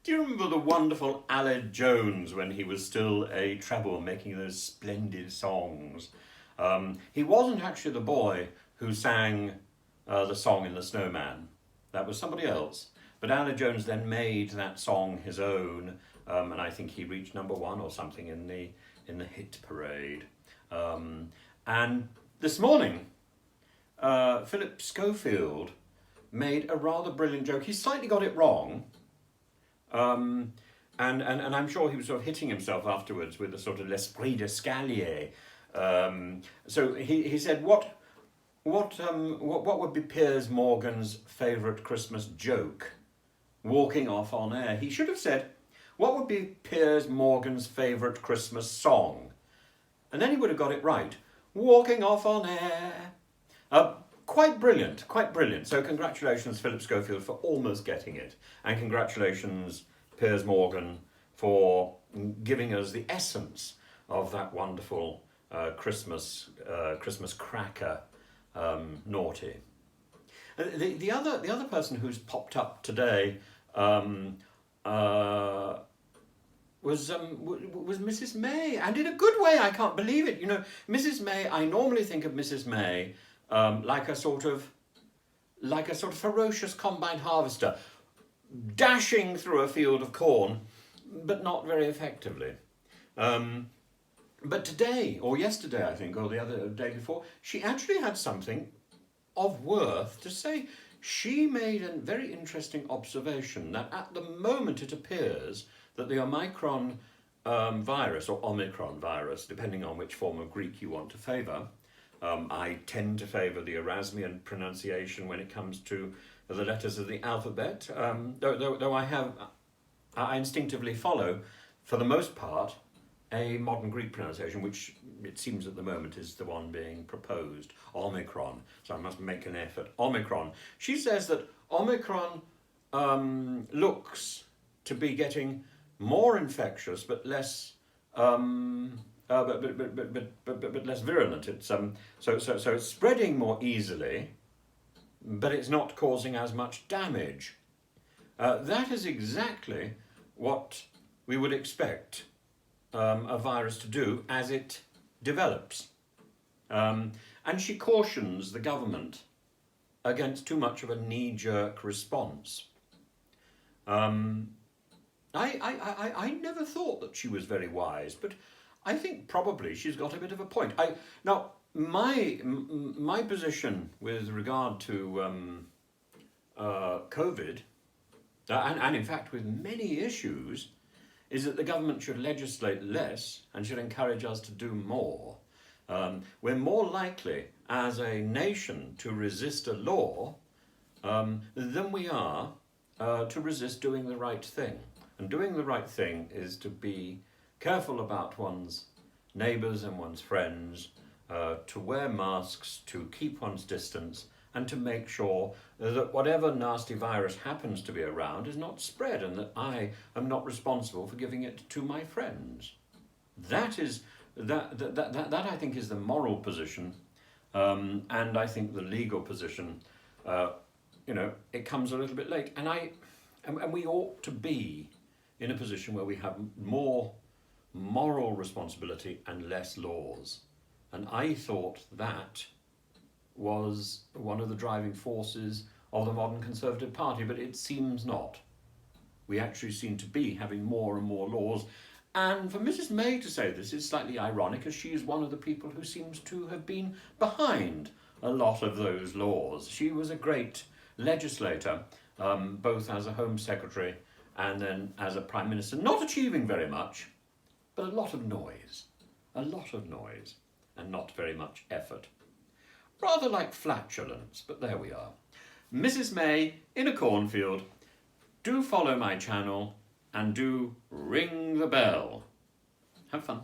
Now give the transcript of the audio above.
Do you remember the wonderful Aled Jones when he was still a treble making those splendid songs? He wasn't actually the boy who sang the song in The Snowman. That was somebody else. But Aled Jones then made that song his own, and I think he reached number one or something in the hit parade. And this morning, Philip Schofield made a rather brilliant joke. He slightly got it wrong, and I'm sure he was sort of hitting himself afterwards with a sort of l'esprit d'escalier. So he said, what would be Piers Morgan's favourite Christmas joke? Walking off on air. He should have said, what would be Piers Morgan's favourite Christmas song? And then he would have got it right. Walking off on air. Quite brilliant. So congratulations, Philip Schofield, for almost getting it. And congratulations, Piers Morgan, for giving us the essence of that wonderful Christmas cracker, naughty. The other person who's popped up today was Mrs. May, and in a good way. I can't believe it. You know, Mrs. May. I normally think of Mrs. May like a sort of ferocious combine harvester, dashing through a field of corn, but not very effectively. But today, or yesterday, I think, or the other day before, she actually had something of worth to say. She made a very interesting observation that at the moment it appears that the Omicron virus, or Omicron virus, depending on which form of Greek you want to favour, I tend to favour the Erasmian pronunciation when it comes to the letters of the alphabet, though I instinctively follow, for the most part, a modern Greek pronunciation, which it seems at the moment is the one being proposed, Omicron. So I must make an effort. Omicron. She says that Omicron looks to be getting more infectious, but less, but less virulent. It's so it's spreading more easily, but it's not causing as much damage. That is exactly what we would expect a virus to do as it develops. And she cautions the government against too much of a knee-jerk response. I never thought that she was very wise, but I think probably she's got a bit of a point. Now, my position with regard to COVID, and in fact with many issues, is that the government should legislate less and should encourage us to do more. We're more likely as a nation to resist a law than we are to resist doing the right thing. And doing the right thing is to be careful about one's neighbours and one's friends, to wear masks, to keep one's distance, and to make sure that whatever nasty virus happens to be around is not spread, and that I am not responsible for giving it to my friends. That I think is the moral position, and I think the legal position, it comes a little bit late, and we ought to be in a position where we have more moral responsibility and less laws. And I thought that was one of the driving forces of the modern Conservative Party, but it seems not. We actually seem to be having more and more laws. And for Mrs. May to say this is slightly ironic, as she is one of the people who seems to have been behind a lot of those laws. She was a great legislator, both as a Home Secretary and then as a Prime Minister, not achieving very much, but a lot of noise, and not very much effort. Rather like flatulence, but there we are. Mrs. May in a cornfield. Do follow my channel and do ring the bell. Have fun.